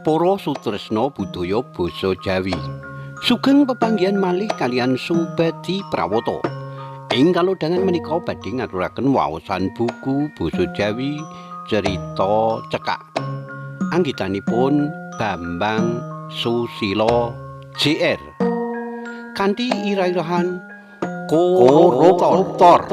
Para sutresna budaya basa Jawi. Sugeng pepanggihan malih kalian Subadi Prawata. Ing kalodhangan menika badhe ngaturaken waosan buku basa Jawi Cerita Cekak. Anggitanipun Bambang Susilo JR. Kanthi irah-irahan Koruptor.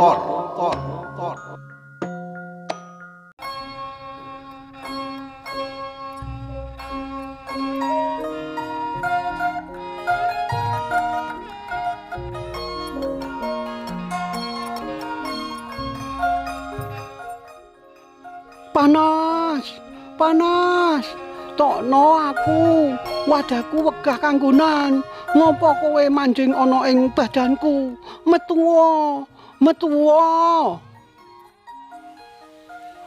Panas, panas. Tokno aku, wadahku wegah kanggonan. Ngopo kowe manjing ana ing badanku? Metuwa, metuwa.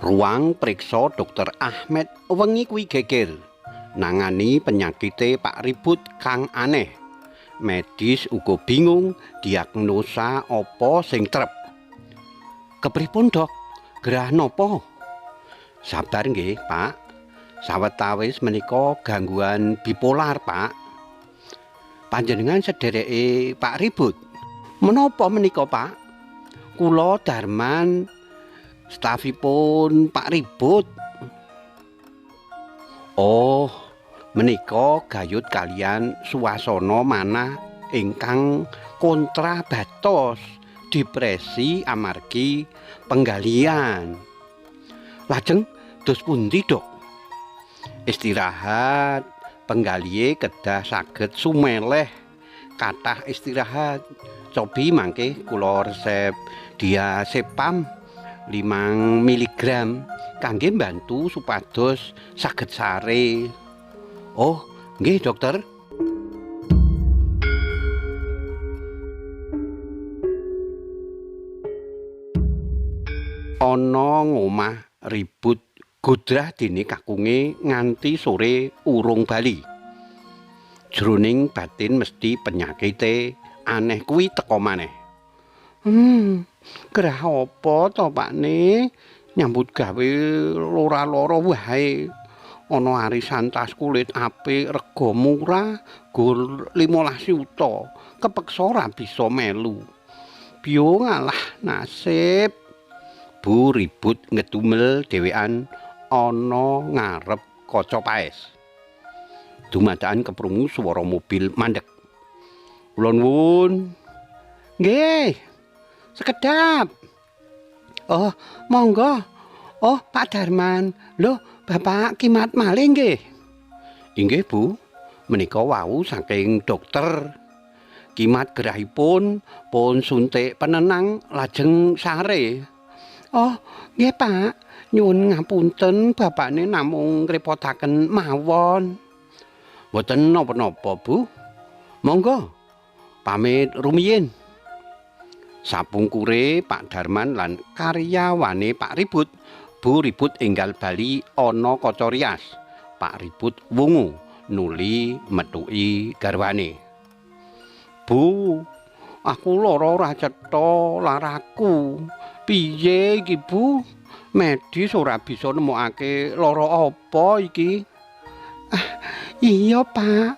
Ruang priksa Dr. Ahmed wengi kuwi geger. Nangani penyakite Pak Ribut kang aneh. Medis uga bingung diagnosa apa sing trep. Kepripun, Dok? Gerah napa? Sabar nggih, Pak. Sawetawis menika gangguan bipolar, Pak. Panjenengan sedereke Pak Ribut. Menapa menika, Pak? Kula Darman, stafipun Pak Ribut. Oh, menika gayut kalian suasana manah ingkang kontrabatos, depresi amargi penggalian. Lajeng dos pundi, Dok? Istirahat, penggalihe kedah saged sumeleh. Kathah istirahat. Cobi mangke kula resep diazepam 5 mg kangge mbantu supados saged sare. Oh, nggih, Dokter. Ana ngomah Ribut godrah dene kakunge nganti sore urung bali. Jroning batin mesti penyakite aneh kuwi teka maneh. Gerah apa to, Pakne? Nyambut gawe lora-lora wae. Ana arisan tas kulit apik rega murah gur 15 yuta. Kepeksa ora bisa melu. Biyo ngalah nasib. Bu Ribut ngedumel dhewean ana ngarep kaca paes. Dumadakan keprungu swara mobil mandeg. Kula nuwun. Nggih. Sekedap. Oh, monggo. Oh, Pak Darman. Lho, Bapak Kimat malih nggih. Inggih, Bu. Menika wau saking dokter. Kimat gerahipun pun suntik penenang lajeng sare. Oh, nggih, Pak. Nyuwun ngapunten bapakne namung ngrepotaken mawon. Mboten napa-napa, Bu. Monggo. Pamit rumiyin. Sapungkure Pak Darman lan karyawane Pak Ribut, Bu Ribut enggal bali ana kaca rias. Pak Ribut wungu nuli metuki garwane. Bu, aku lara ora cetha laraku. Piye iki, Bu? Medis ora bisa nemokake lara apa iki? Iya, Pak.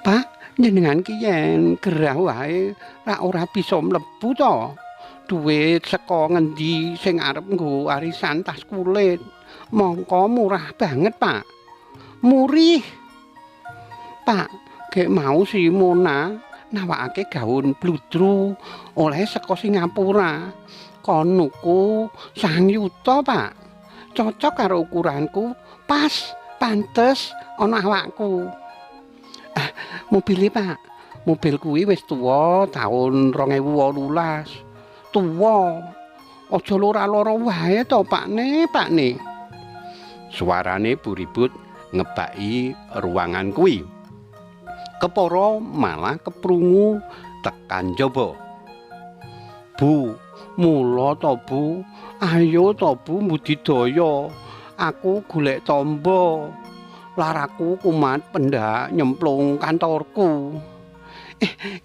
Pak, jenengan ki yen gerah wae ra ora bisa mlebu to. Duit saka ngendi sing arep nggo arisan tas kulit? Mongko murah banget, Pak. Murih. Pak, gek mau si Mona nawakake gaun bludru oleh saka Singapura. Kon nuku 1 yuta, Pak. Cocok karo ukuranku, pas, pantes ana awakku. Mobil Pak. Mobil kuwi wis tuwa taun 2018. Tuwa. Aja lora-lora wae to, Pakne. Suarane Bu Ribut ngebaki ruangan kuwi. Kepara malah keprungu tekan jaba. Bu, mula to, Bu. Ayo to, Bu, budidaya. Aku golek tamba. Laraku kumat pendak nyemplung kantorku.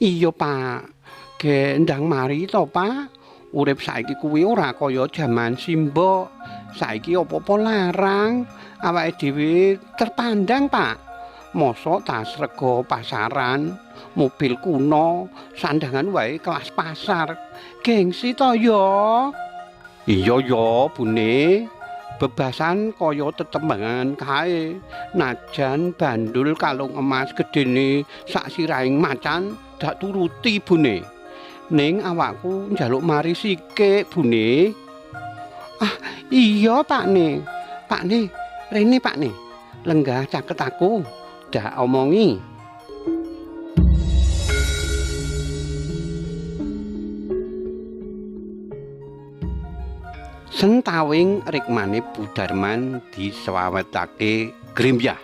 Iya, Pak. Ge ndang mari to, Pak. Urip saiki kuwi ora kaya jaman simbok. Saiki apa-apa larang, awake dhewe terpandang, Pak. Mosok tas rega pasaran, mobil kuno, sandangan wae kelas pasar. Gengsi to ya. Iya ya, Bune. Bebasan kaya tetembangan kae. Najan bandul kalung emas gedene sak sirahing macan dak turuti, Bune. Ning awakku njaluk mari sikik, Bune. Ah, iya, Pakne. Pakne, rene Pakne. Lenggah caket aku. Dak omongi. Sentawing rikmane Budarman disewawetake Grimbyah.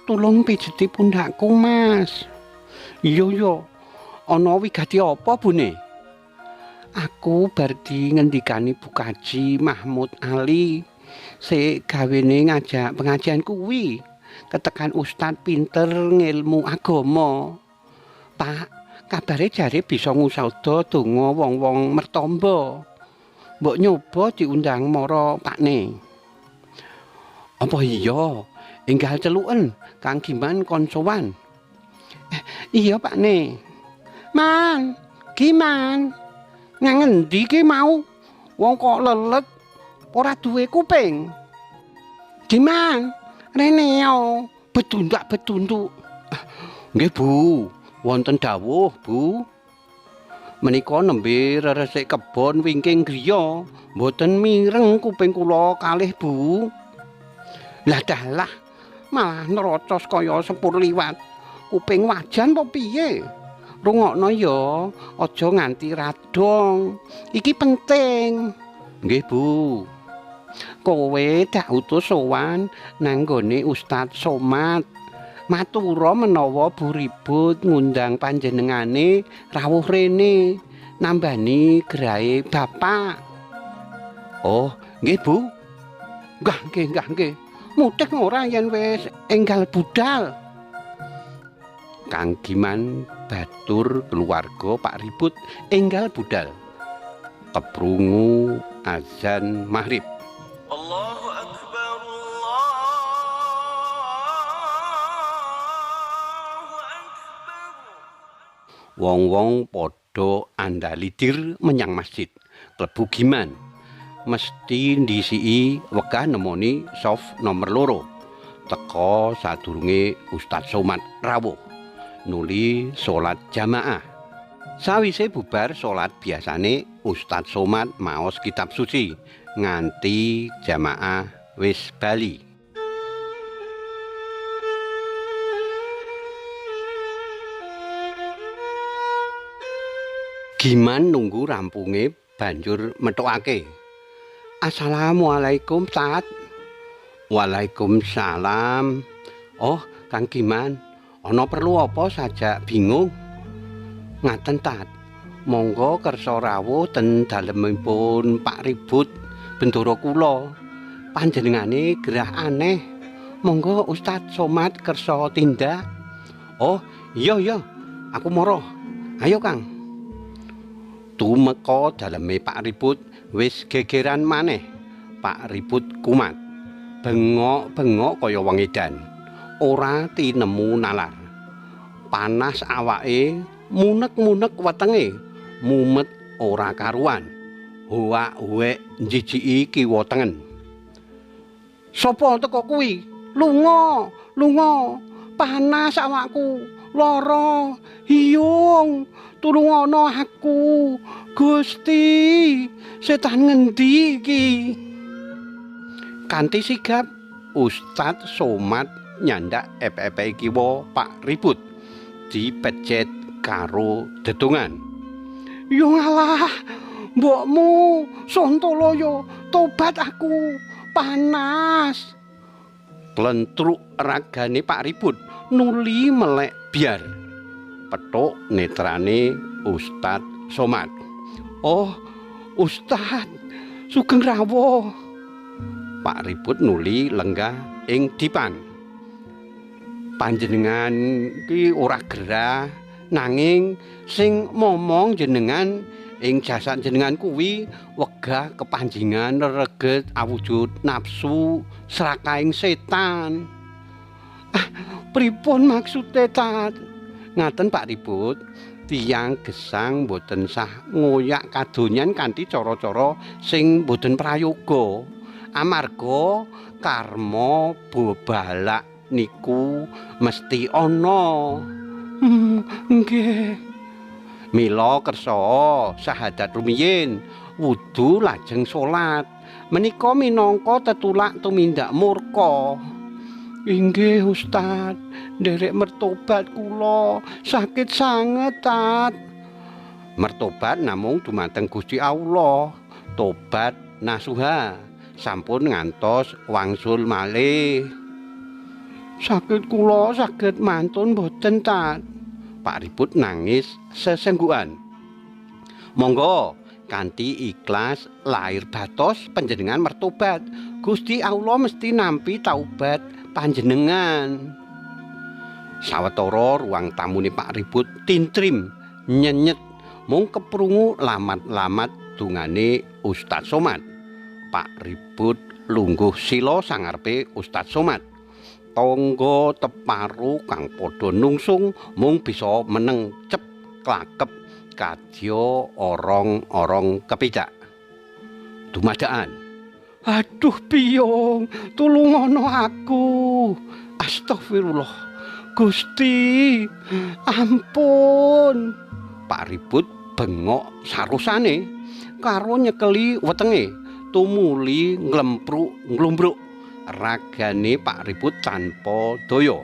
Tulung pijeti pundakku, Mas. Iya ya. Ana wigati apa, Bune? Aku bar ngendikani Bukaji Mahmud Ali sik gawene ngajak pengajian kuwi. Ketekan ustad pinter ngilmu agama. Pak, kabare jare bisa ngusada donga wong-wong mertamba. Mbok nyoba diundang mara Pakne. Apa iya? Enggal celuken Kang Giman kon sowan. Iya, Pakne. Man, Giman. Nang endi ki mau? Wong kok lelet ora duwe kuping. Giman, rene yo, betundak-betunduk. Nggih, Bu. Wonten dawuh, Bu. Menika nembe reresik kebon wingking griya, mboten mireng kuping kula kalih, Bu. Lah dalah, malah nerocos kaya sepur liwat. Kuping wajan apa piye? Rungokno ya, aja nganti radong. Iki penting. Nggih, Bu. Kowe dak utus sowan nang nggone Ustad Somad. Matura menawa Bu Ribut ngundang panjenengane rawuh rene nambani grahe Bapak. Oh, nggih, Bu. Nggih, nggih. Mutek ora yen wis enggal budal. Kang Giman batur keluarga Pak Ribut enggal budal. Keprungu azan maghrib. Allahu Akbar, Allahu Akbar. Wong-wong padha andalidir menyang masjid. Klebu Giman. Mesti ndisiki wegah nemoni soft nomor 2. Teka sadurunge Ustad Somad rawuh. Nuli salat jamaah. Sawise bubar salat biasane Ustad Somad maos kitab suci nganti jamaah wis bali. Giman nunggu rampunge banjur metokake. Assalamualaikum, Tat. Waalaikumsalam. Oh, Kang Giman, ana perlu apa sajak bingung? Ngaten, Tat. Monggo kersa rawuh ten dalemipun Pak Ribut bendoro kula. Panjenengane gerah aneh. Monggo Ustad Somad kersa tindak. Oh, iya, aku mara. Ayo, Kang. Tumeka daleme Pak Ribut wis gegeran maneh. Pak Ribut kumat. Bengok-bengok kaya wong edan. Ora tinemu nalar. Panas awake, munek-munek wetenge, mumet ora karuan. Huwak-huwek njijiki kiwa tengen. Sopo teko kuwi? Lunga. Panas awakku. Lara, hiyung. Tulungono aku. Gusti, setan ngendi iki? Kanthi sigap Ustad Somad nyandak ep-epe kiwa Pak Ribut dipecet karo dedongan. Ya ngalah, mbokmu Sontoloyo, tobat aku, panas. Klentruk ragane Pak Ribut nuli melek biar. Petuk netrane Ustad Somad. Oh, Ustad, sugeng rawuh. Pak Ribut nuli lenggah ing dipan. Panjenengan ki ora gerah, nanging sing momong jenengan Ing jasad jenengan kuwi wegah kepanjingan reget awujud nafsu srakaing setan. Pripun maksude Tat? Ngaten Pak Ribut, tiyang gesang boten sah ngoyak kadonyan kanthi cara-cara sing boten prayoga. Amarga karma bebalak niku mesti ana. Nggih. Mila kersa syahadat rumiyin, wudu lajeng salat. Menika minangka tetulak tumindak murka. Inggih Ustaz, nderek mertobat kula, sakit sanget Tat. Mertobat namung dumateng Gusti Allah. Tobat nasuha, sampun ngantos wangsul malih. Sakit kula saged mantun boten Tat. Pak Ribut nangis sesenggukan. Monggo kanthi ikhlas lahir batos panjenengan mertobat. Gusti Allah mesti nampi taubat panjenengan. Sawetara ruang tamune Pak Ribut tintrim nyenyet mung keprungu lamat-lamat dungane Ustaz Somad. Pak Ribut lungguh sila sangarepe Ustaz Somad. Tangga teparu kang padha nungsung mung bisa meneng cep klakep kadya orong-orong kepidak. Dumadakan. Aduh piyong, tulungono aku. Astagfirullah. Gusti, ampun. Pak Ribut bengok sarusane karo nyekeli wetenge tumuli nglempruk-nglumbruk. Ragane Pak Ribut tanpa daya.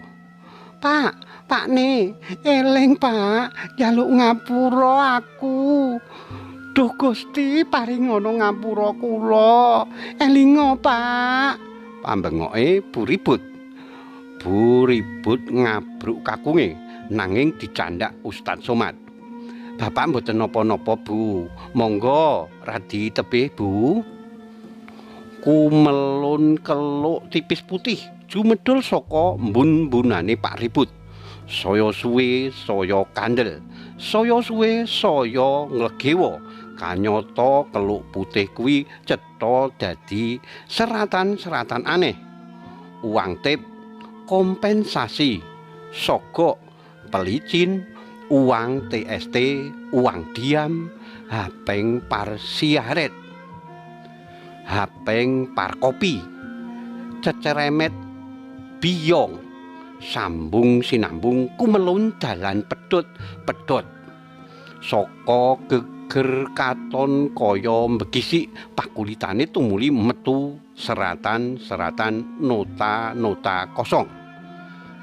Pak ne, eling Pak, njaluk ngapura aku. Duh Gusti, paringono ngapura kula. Elinga Pak. Pambengoke Bu Ribut. Bu Ribut ngabruk kakunge nanging dicandhak Ustaz Somad. Bapak mboten napa-napa Bu, monggo radi tebih Bu. Kumelun keluk tipis putih jumedhul saka mbun-mbunane Pak Ribut. Saya suwe saya kandel, saya suwe saya nglegewa. Kanyata keluk putih kuwi cetha dadi seratan-seratan aneh. Uang tip, kompensasi, sogok, pelicin, uang TST, uang diam, hapeng parsiaret. Hapeng parkopi, ceceremet biyong, sambung sinambung kumelun dalan pedhot-pedhot. Saka geger katon kaya mbekisik pakulitane tumuli metu seratan-seratan nota-nota kosong.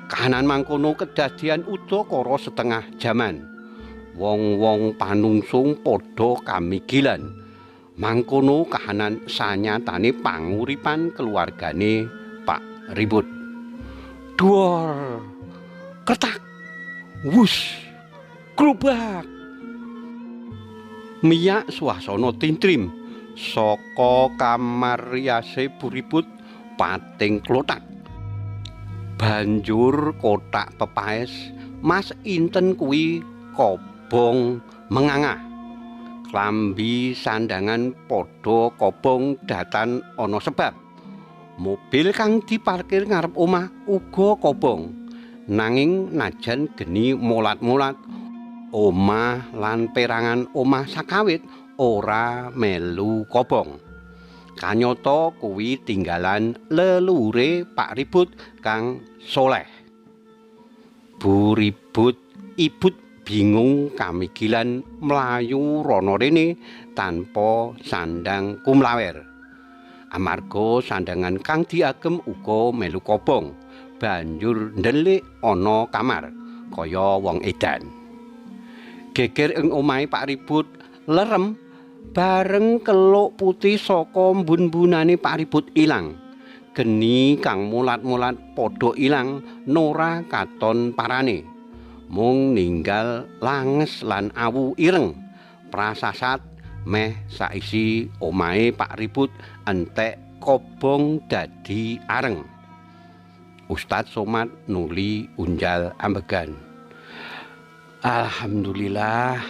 Kahanan mangkono kedadian udakara setengah jaman. Wong-wong panungsung padha kamigilan. Mangkono kahanan sanyatane panguripan keluargane Pak Ribut. Duor, ketak, wus, grobak. Miyak swasana tintrim saka kamar riase Bu Ribut pating klothak. Banjur kotak pepaes, Mas inten kuwi kobong mengangah. Klambi sandangan padha kobong datan ana sebab. Mobil kang diparkir ngarep omah uga kobong. Nanging najan geni molat-molat, omah lan perangan omah sakawit ora melu kobong. Kanyata kuwi tinggalan leluhure Pak Ribut kang soleh. Bu Ribut ibut bingung kamigilan mlayu rono rene tanpa sandang kumlawer. Amarga sandangan kang diagem uga melu kobong, banjur ndelik ana kamar kaya wong edan. Geger ing omahe Pak Ribut lerem bareng keluk putih saka mbun-mbunane Pak Ribut ilang. Geni kang mulat-mulat padha ilang nora katon parane. Mung ninggal langes lan awu ireng. Prasasat meh saisi omahe Pak Ribut entek kobong dadi areng. Ustaz Somad nuli unjal ambegan. Alhamdulillah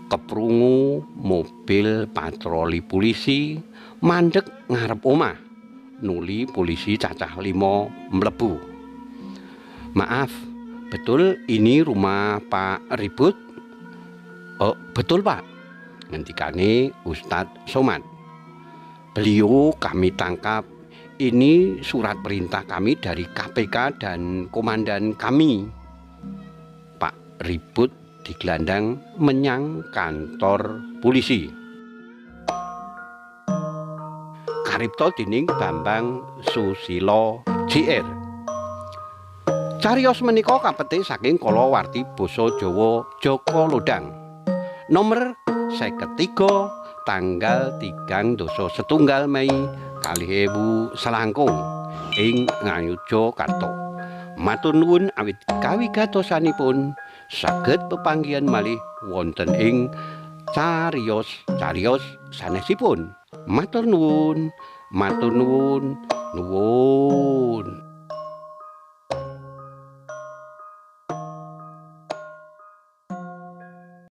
keprungu mobil patroli polisi mandek ngarep omah. Nuli polisi cacah 5 mlebu. Maaf, betul ini rumah Pak Ribut? Oh, betul Pak, ngendikane Ustadz Somad. Beliau kami tangkap. Ini surat perintah kami dari KPK dan komandan kami. Pak Ribut digelandang menyang kantor polisi. Karipto dening Bambang Susilo JR. Cariyos menika kapetik saking kalawarti basa Jawa Jaka Lodang. Nomor 53 tanggal 3 doso setunggal Mei 2000 selangkung ing Ngayogyakarta. Matur nuwun awit kawigatosanipun saged pepanggihan malih wonten ing cariyos sanesipun. Matur nuwun, nuwun.